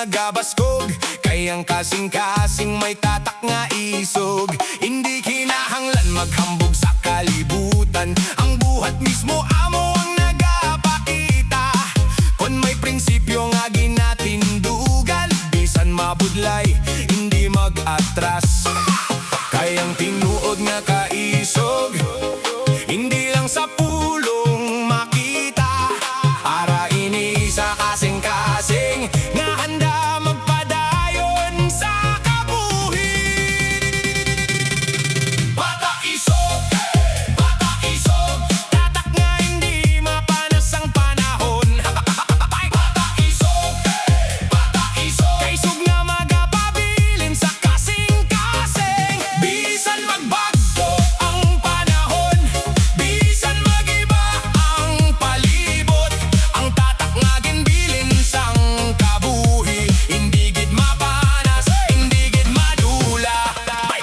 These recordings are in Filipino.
magabaskog, kayang kasing-kasing may tatak nga isog. Hindi kinahanglan maghambog sa kalibutan, ang buhat mismo amo ang nagapakita. Kung may prinsipyo nga ginatindugan, bisan mabudlay, hindi mag-atras. Kayang tinuod nga kaisog, hindi lang sa pulong makita. Para ini sa kasing-kasing nga handa magpadayon sa kabuhi. Bata isog, bata isog, tatak nga hindi mapanas ang panahon. Bata isog, kaisog nga magapabilin sa kasing-kasing. Bisan magbago ang panahon, bisan magiba ang palibot, ang tatak nga ginbilin sang kabuhi. Hindi gid mapanas, hindi gid madula.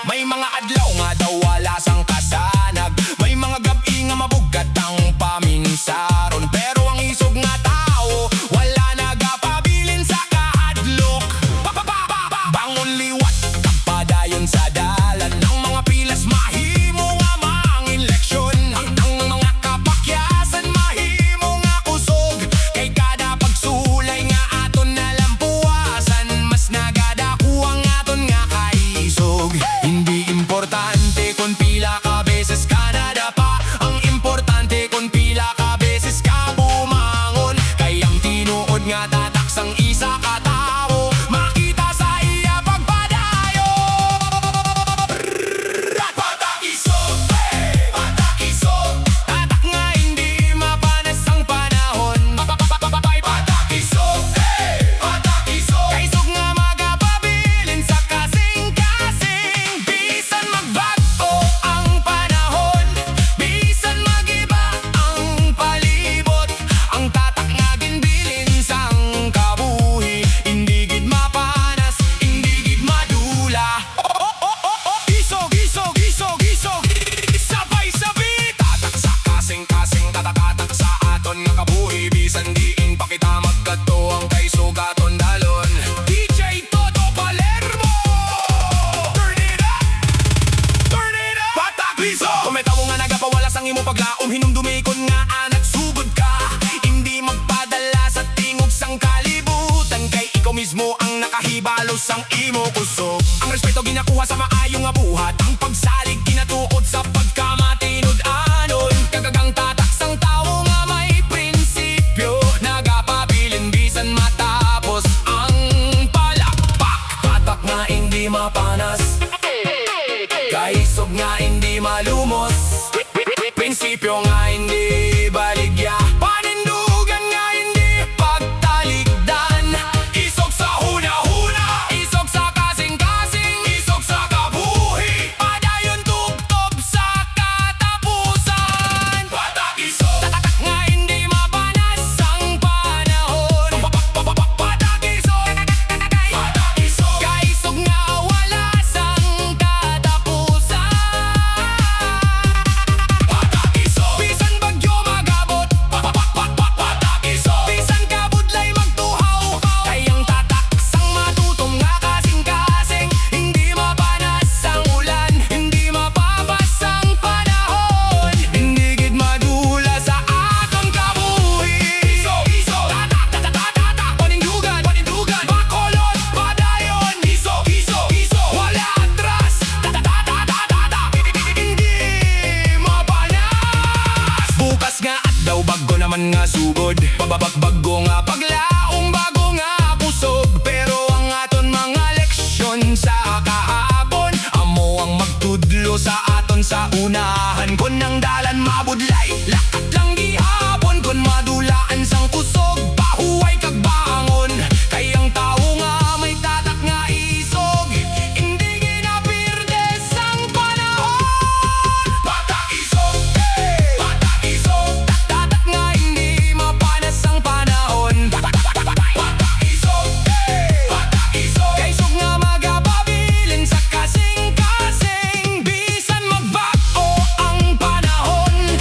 May mga adlaw nga daw wala sang kasanag, may mga gabi nga mabugat ang paminsaron. Pero ang isog nga tao wala nagapabilin sa kahadlok. Bangon liwat padayon sa dalan, ang mga pilas mahimo nga mang eleksyon. Ang mga kapakyasan mahimo nga kusog, kay kada pagsulay nga aton nalampuasan, mas nagadaku ang aton nga kaisog. Hindi importante kung pila ka beses ka nadapa, ang importante kung pila ka beses ka bumangon. Kayang tinuod nga tatak sang isa ka tao, makita sa iya pagpadayo. Bata isog, bata isog, tatak nga hindi mapanas ang panahon. Bata isog, kaisog nga magapabilin sa kasing-kasing. Bisan magbago ang panahon, bisan magiba ang palibot, ang tatak nga ginbilin sang kabuhi. Hindi gid mapanas, hindi gid madula. Isog, isog, isog, isog, sabay-sabay. Tatak sa kasing-kasing, tatak sa aton nga kabuhi. Bisan diin pa kita magkadto ang kaisog aton dalon. DJ Toto Palermo, turn it up, turn it up. Batak isog, kumetaw nga nagapawalas ang imo paglaom, hinumdumikon nga anak sugod ka. Hindi magpadala sa tingog sang kalibutan, kay ikaw mismo ang nakahibalo sang imo kusog. Ang respeto ginakuha sa maayo nga buhat, ang pagsalig kinatuod sa pagkamatinud-anon. Kagagang tatak sang tao nga may prinsipyo, nagapabilin bisan matapos ang palakpak. Tatak nga hindi mapanas, kaisog nga hindi malumos, prinsipyo nga hindi baligya, panindugan nga hindi pagtalikdan. Isog sa huna-huna, isog sa kasing-kasing, isog sa kabuhi, padayon tubtob sa katapusan. Bata isog, tatak nga hindi mapanas ang panahon. Bata isog, kaisog nga wala sang katapusan. Bata isog, bisan bagyo magabot, bata isog, bisan kabudlay magtuhaw, kayang tatak sang matutom nga kasing-kasing. Hindi mapanas ang ulan, hindi mapabas ang panahon, hindi gid madula sa aton kabuhi. Isog, isog, tatak, panindugan, bakolot, padayon. Isog, isog, isog, wala atras, hindi mapanas. Bukas nga at daw bago naman nga sugod, bago nga paglaong, bago nga kusog. Pero ang aton mga leksyon sa kahapon, amo ang magtudlo sa aton sa unahan. Kun ang dalan mabudlay, lakat lang gihapon. Kun madulaan sang kusog, pahuway kag bangon. Kayang tao nga may tatak nga isog, hindi ginapirde sang panahon. Bata isog, tatak nga hindi mapanas ang panahon. Bata isog, kaisog nga magapabilin sa kasing-kasing. Bisan magbago ang panahon,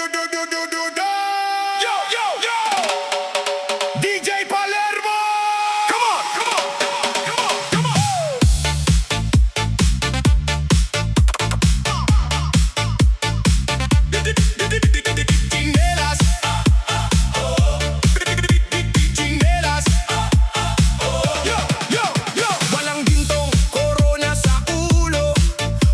Yo, yo, yo! DJ Palermo! Come on, come on, come on, come on, come on! Chinelas, chinelas, yo, yo, yo! Walang gintong korona sa ulo,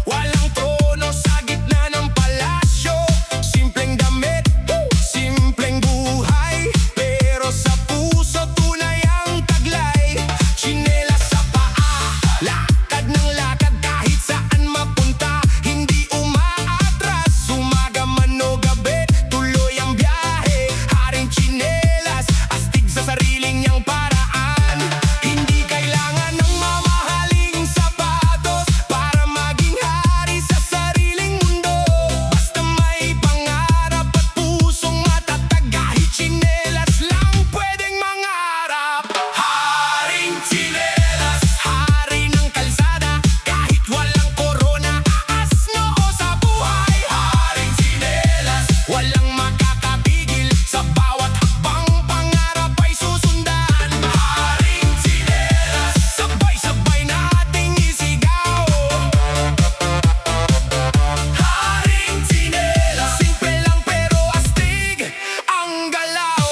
walang trono sa gitna ng palasyo. Simpleng damit, simpleng buhay, pero sa puso tunay ang taglay. Chinelas sa paa, lakad ng lakad kahit saan mapunta. Hindi umaatras, umaga man o gabi, tuloy ang biyahe. Haring chinelas, astig sa sariling niyang paraan. Hindi kailangan ng mamahaling sapatos para maging hari sa sariling mundo. Basta may pangarap at pusong matatag, kahit chinelas lang pwedeng mangarap. Haring chinelas, hari ng kalsada, kahit walang korona, aas noo sa buhay. Haring chinelas, walang makakapigil, sa bawat hakbang pangarap ay susundan. Haring chinelas, sabay-sabay nating isigaw. Haring chinelas, simple lang pero astig ang galaw.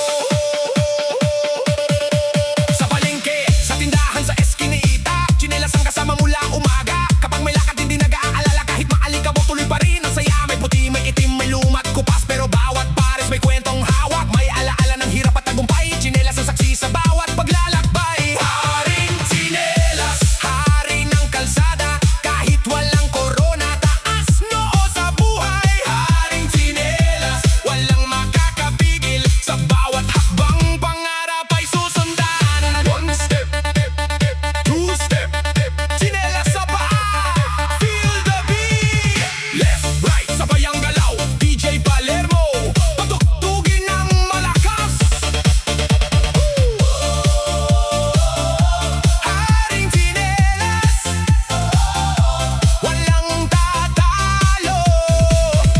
Sa palengke, sa tindahan, sa eskinita, chinelas ang kasama mula umaga. Kapag may lakad hindi nag-aalala, kahit maalikabok tuloy pa rin ang saya. May puti, may itim, may lumat, kupas, pero bawat pares may kwentong hawak. May alaala ng hirap at tagumpay, chinelas ang saksi sa bawat paglalakbay. Haring chinelas, hari ng kalsada, kahit walang korona, taas noo sa buhay. Haring chinelas, walang makakapigil, sa bawat hakbang pangarap ay susundan. One step, two step, chinelas sa paa, feel the beat. Left, right, sabay ang galaw, DJ Palermo, patugtugin ng malakas. Haring chinelas, walang tatalo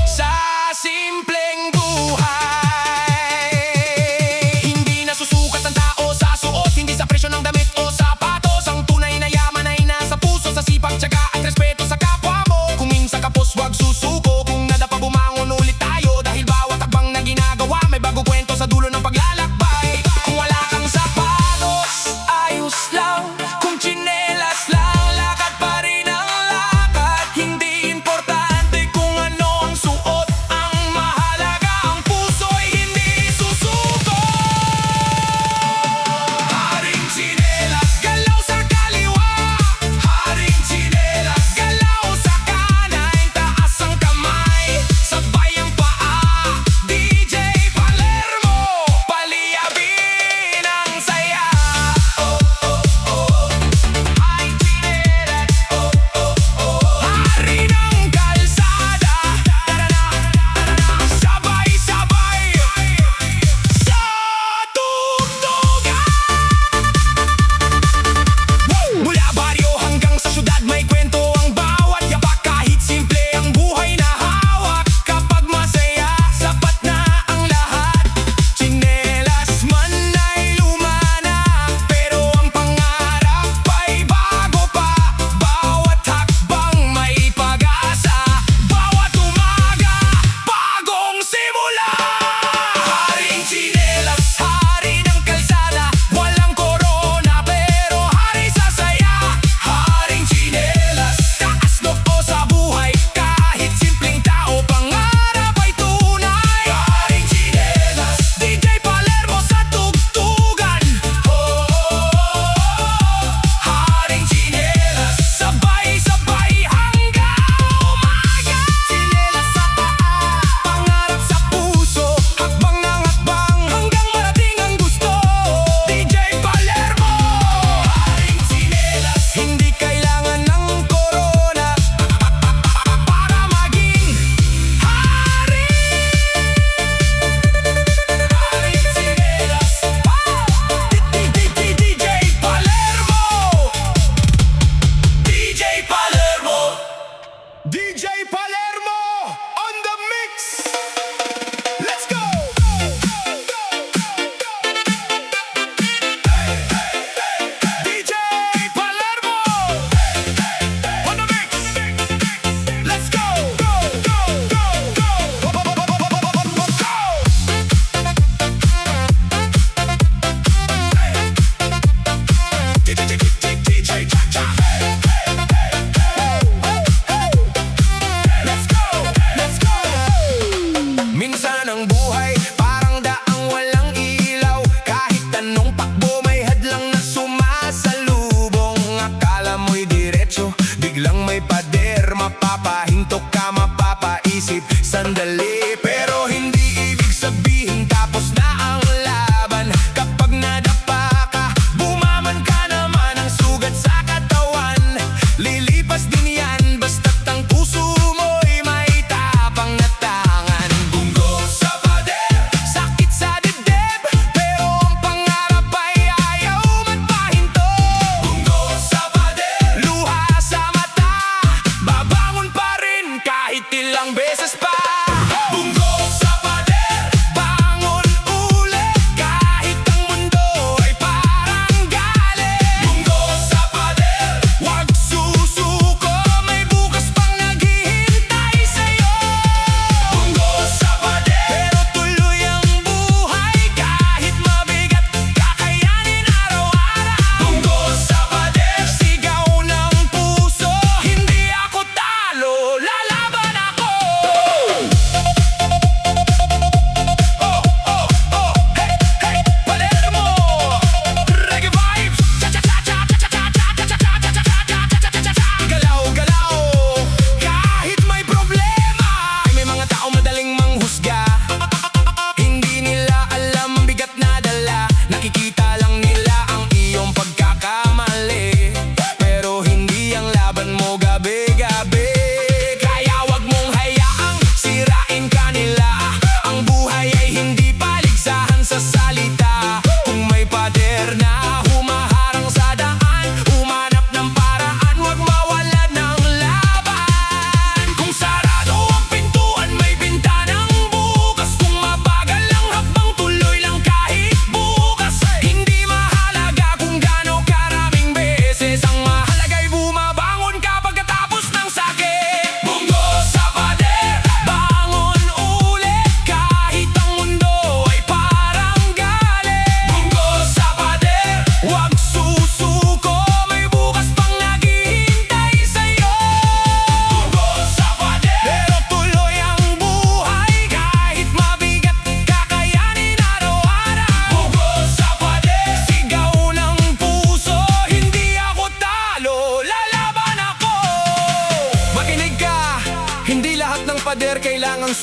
sa simpleng buhay. Hindi nasusukat ang tao sa suot, hindi sa presyo ng damit o sapatos. Ang tunay na yaman ay nasa puso, sa sipag, tiyaga at respeto sa kapwa mo. Kung minsan kapos, wag susuko, kung nadapa bumangon ulit tayo. Dahil bawat hakbang na ginagawa may bagong kwento sa dulo ng paglalakbay. Kung wala kang sapatos, ayos lang. Kung chinelas lang, lakad pa rin ang lakad. Hindi importante kung ano ang suot, ang mahalaga ang puso.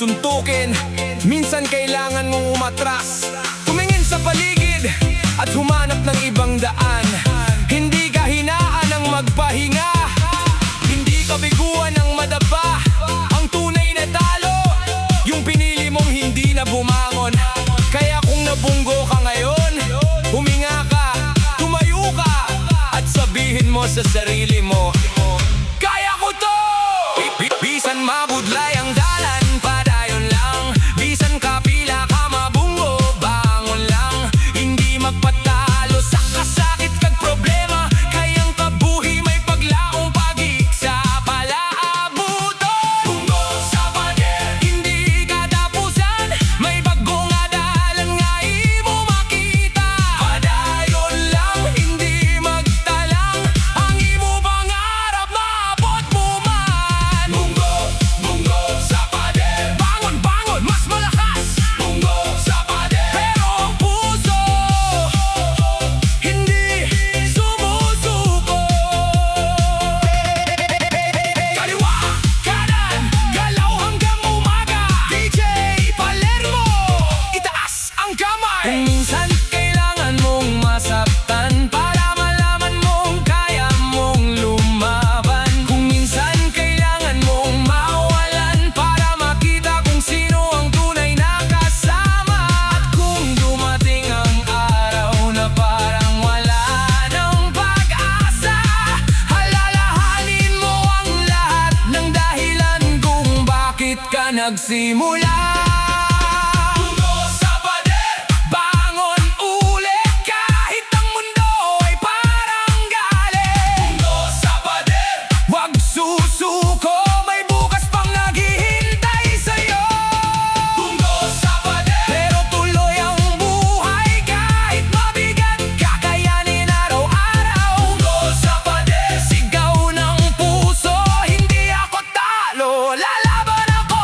suntukin. Minsan kailangan mong umatras, tumingin sa paligid at humanap ng ibang daan. Hindi ka hinaan ng magpahinga, hindi ka biguan ng madapa. Ang tunay na talo, yung pinili mong hindi na bumangon. Kaya kung nabunggo ka ngayon, huminga ka, tumayo ka, at sabihin mo sa sarili mo, kaya ko to! Bisan mabudlay ang dalan, padayon lang. Bisan kapila ka mabunggo, bangon lang. Hindi magpatalo sa kasakit kag problema. Kayang kabuhi may paglaong pagi sa palaabuton. Bunggo sa pader, hindi ka tapusan. May bagong adalan nga imo makita. Padayon lang, hindi magtalang. Ang imo pangarap maabot mo man. Bunggo sa pader, bangon, bangon, mas malakas. Bunggo sa pader, pero ang puso hindi sumusuko. Kaliwa, kanan, galaw hanggang umaga. DJ Palermo, itaas ang kamay. Kung minsan kailangan mong masaktan para malaman mong kaya mong lumaban. Kung minsan kailangan mong mawalan para makita kung sino ang tunay na kasama. At kung dumating ang araw na parang wala ng pag-asa, alalahanin mo ang lahat ng dahilan kung bakit ka nagsimula. Bunggo sa pader, bangon ulit kahit ang mundo ay parang galit. Bunggo sa pader, wag susuko, may bukas pang naghihintay sa'yo. Bunggo sa pader, pero tuloy ang buhay kahit mabigat, kakayanin araw-araw. Bunggo sa pader, sigaw ng puso, hindi ako talo, lalaban ako.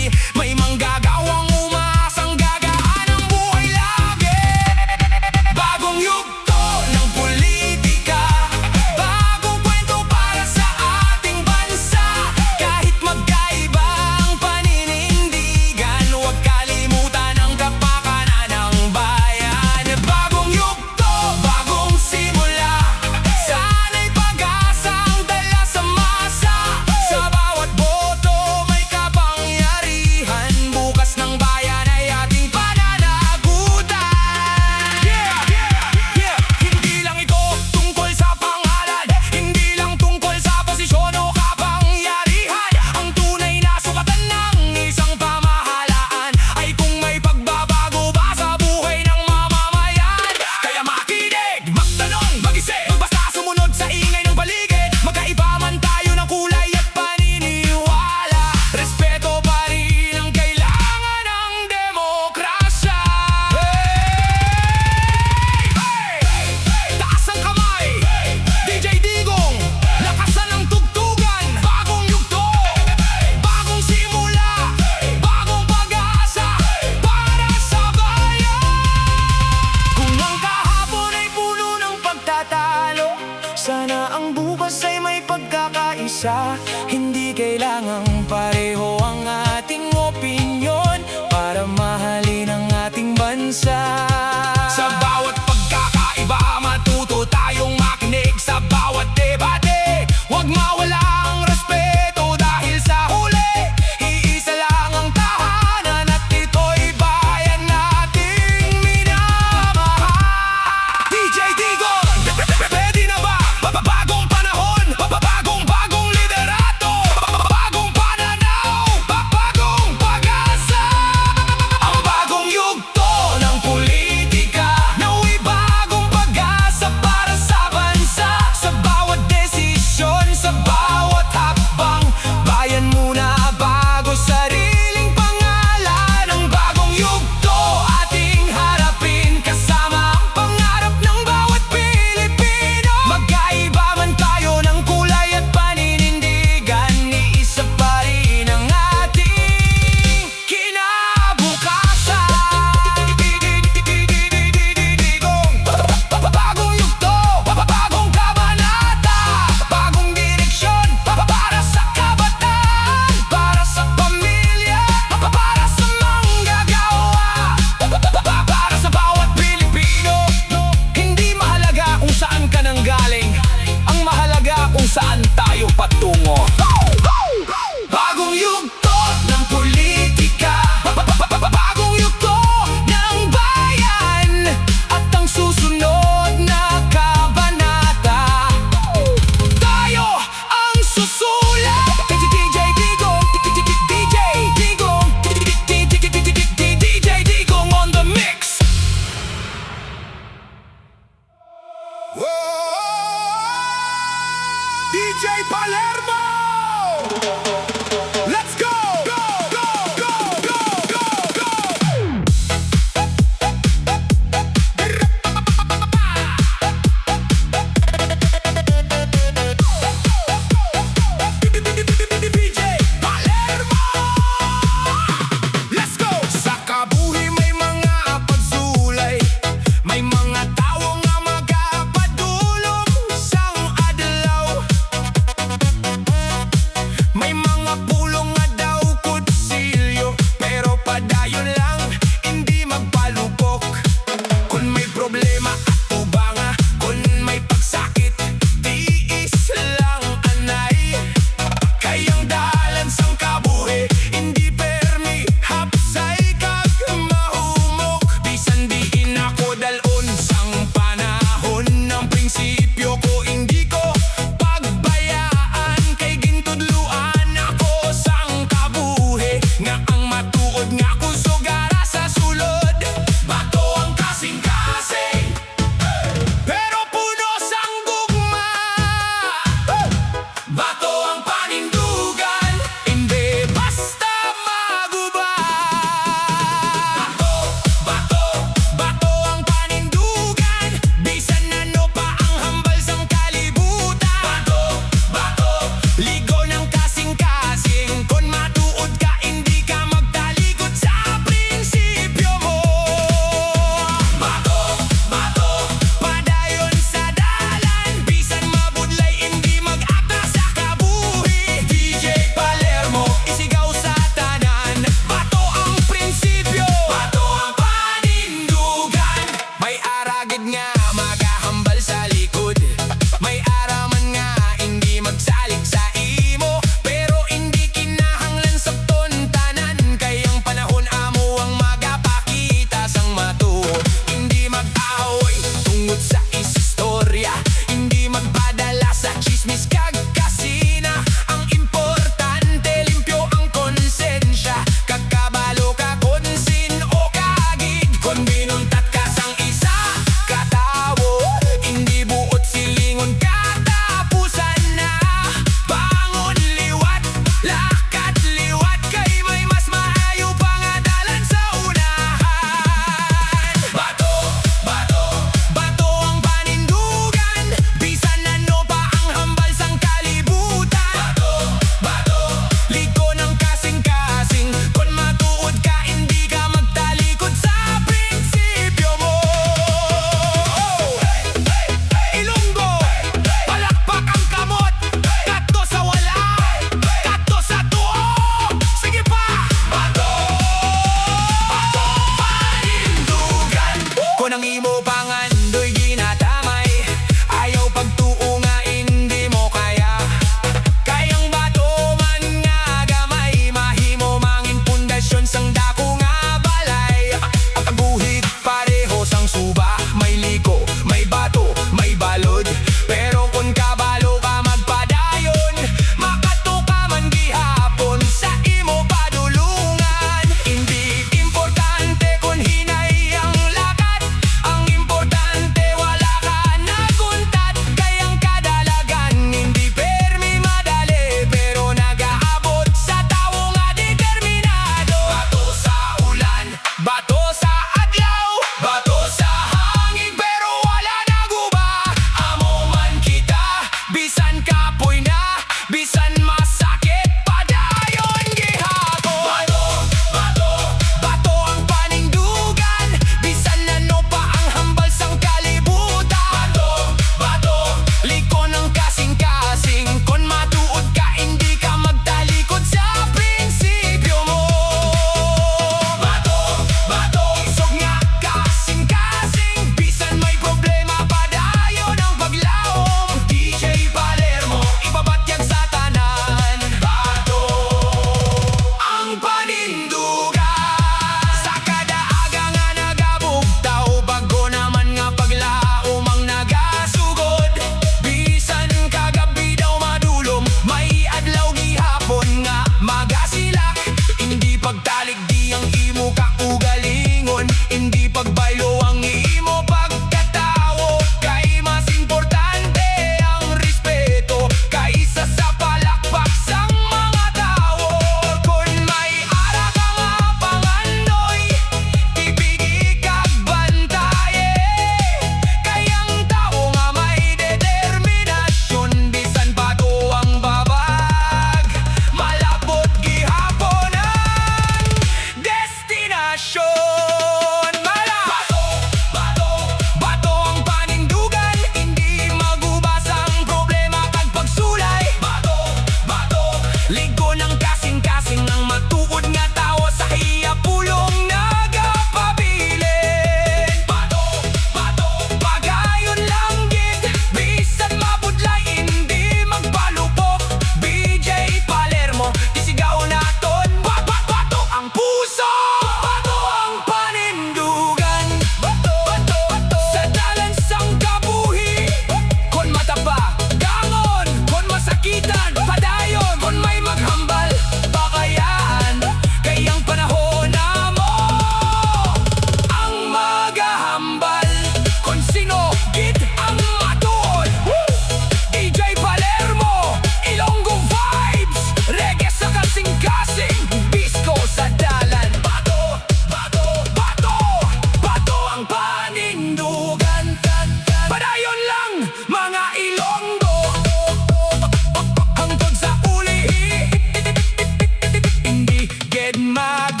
bukid mag